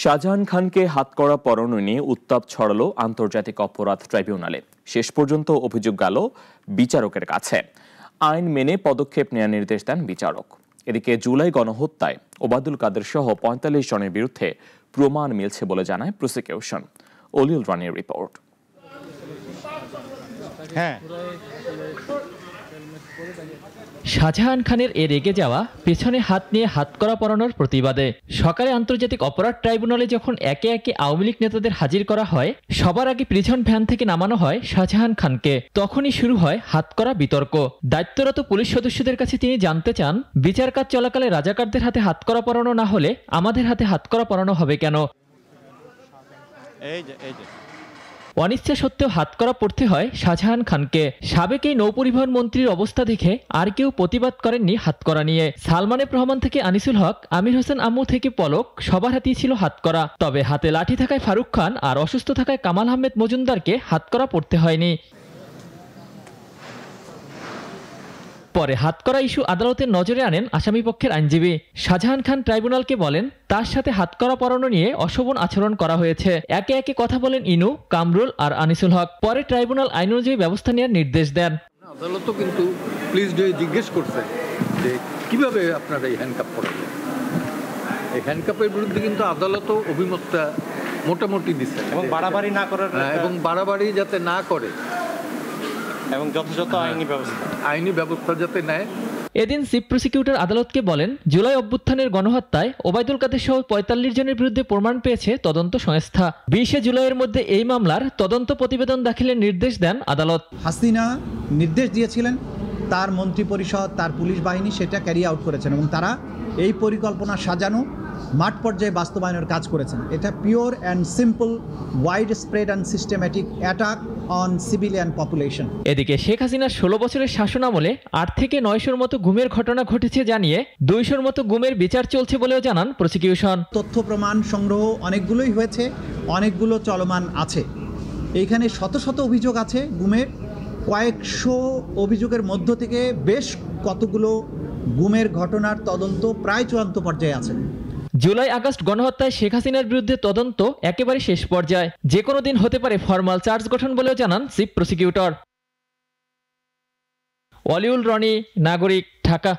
শাহজাহান খানকে হাতকড়া পরানো নিয়ে উত্তাপ ছড়ালো আন্তর্জাতিক অপরাধ ট্রাইব্যুনালে। শেষ পর্যন্ত অভিযোগ গেল বিচারকের কাছে। আইন মেনে পদক্ষেপ নেওয়ার নির্দেশ দেন বিচারক। এদিকে জুলাই গণহত্যায় ওবায়দুল কাদের সহ ৪৫ জনের বিরুদ্ধে প্রমাণ মিলছে বলে জানায় প্রসিকিউশন। অলিউল রানীর রিপোর্ট। শাহজাহান খানের এ রেগে যাওয়া পেছনে হাত নিয়ে হাতকড়া পরানোর প্রতিবাদে সকালে আন্তর্জাতিক অপরাধ ট্রাইব্যুনালে যখন একে একে আওয়ামী লীগ নেতাদের হাজির করা হয়, সবার আগে প্রিজন ভ্যান থেকে নামানো হয় শাহজাহান খানকে। তখনই শুরু হয় হাতকড়া বিতর্ক। দায়িত্বরত পুলিশ সদস্যদের কাছে তিনি জানতে চান, বিচার কাজ চলাকালে রাজাকারদের হাতে হাতকড়া পরানো না হলে আমাদের হাতে হাতকড়া পরানো হবে কেন? অনিচ্ছা সত্ত্বেও হাতকড়া পড়তে হয় শাহজাহান খানকে। সাবেক এই নৌপরিবহন মন্ত্রীর অবস্থা দেখে আর কেউ প্রতিবাদ করেননি হাতকড়া নিয়ে। সালমানের রহমান থেকে আনিসুল হক, আমির হোসেন আম্মু থেকে পলক, সবার হাতেই ছিল হাতকড়া। তবে হাতে লাঠি থাকায় ফারুক খান আর অসুস্থ থাকায় কামাল আহমেদ মজুমদারকে হাতকড়া পড়তে হয়নি। পরে হাতকড়া ইস্যু আদালতের নজরে আনেন আসামিপক্ষের আইনজীবী। শাহজাহান খান ট্রাইব্যুনালকে বলেন, তার সাথে হাতকড়া পরানো নিয়ে অশোভন আচরণ করা হয়েছে। একে একে কথা বলেন ইনু, কামরুল আর আনিসুল হক। পরে ট্রাইব্যুনাল আইন অনুযায়ী ব্যবস্থা নেওয়ার নির্দেশ দেন। আদালতও কিন্তু পুলিশ জিজ্ঞেস করছে যে কিভাবে আপনারা এই হ্যান্ডকাপ পরালেন। এই হ্যান্ডকাপের বিরুদ্ধে কিন্তু আদালতও অভিমতটা মোটামুটি দিচ্ছে এবং বাড়াবাড়ি না করার এবং বাড়াবাড়ি যাতে না করে এবং যথাযথ আইনি ব্যবস্থা যাতে নেয়। এদিন চিফ প্রসিকিউটর আদালতকে বলেন, জুলাই অভ্যুত্থানের গণহত্যায় ওবায়দুল কাদের সহ ৪৫ জনের বিরুদ্ধে প্রমাণ পেয়েছে তদন্ত সংস্থা। ২০ জুলাইয়ের মধ্যে এই মামলার তদন্ত প্রতিবেদন দাখিলের নির্দেশ দেন আদালত। হাসিনা নির্দেশ দিয়েছিলেন, তার মন্ত্রিপরিষদ, তার পুলিশ বাহিনী সেটা ক্যারি আউট করেছেন এবং তারা এই পরিকল্পনা সাজানো মাঠ পর্যায়ে বাস্তবায়নের কাজ করেছেন। এটা pure and simple wide spread and systematic attack on civilian population. এদিকে শেখ হাসিনার ১৬ বছরের শাসনামলে ৮ থেকে ৯০০র মতো গুমের ঘটনা ঘটেছে জানিয়ে ২০০র মতো গুমের বিচার চলছে বলেও জানান প্রসিকিউশন। তথ্য প্রমাণ সংগ্রহ অনেকগুলোই হয়েছে, অনেকগুলো চলমান আছে। এইখানে শত শত অভিযোগ আছে গুমের। কয়েকশো অভিযোগের মধ্য থেকে বেশ কতগুলো গুমের ঘটনার তদন্ত প্রায় চূড়ান্ত পর্যায়ে আছে। জুলাই আগস্ট গণহত্যায় শেখ হাসিনার বিরুদ্ধে তদন্ত একেবারে শেষ পর্যায়ে। যে কোনো দিন হতে পারে ফরমাল চার্জ গঠন বলেও জানান চিফ প্রসিকিউটর। অলিউল রনি, নাগরিক, ঢাকা।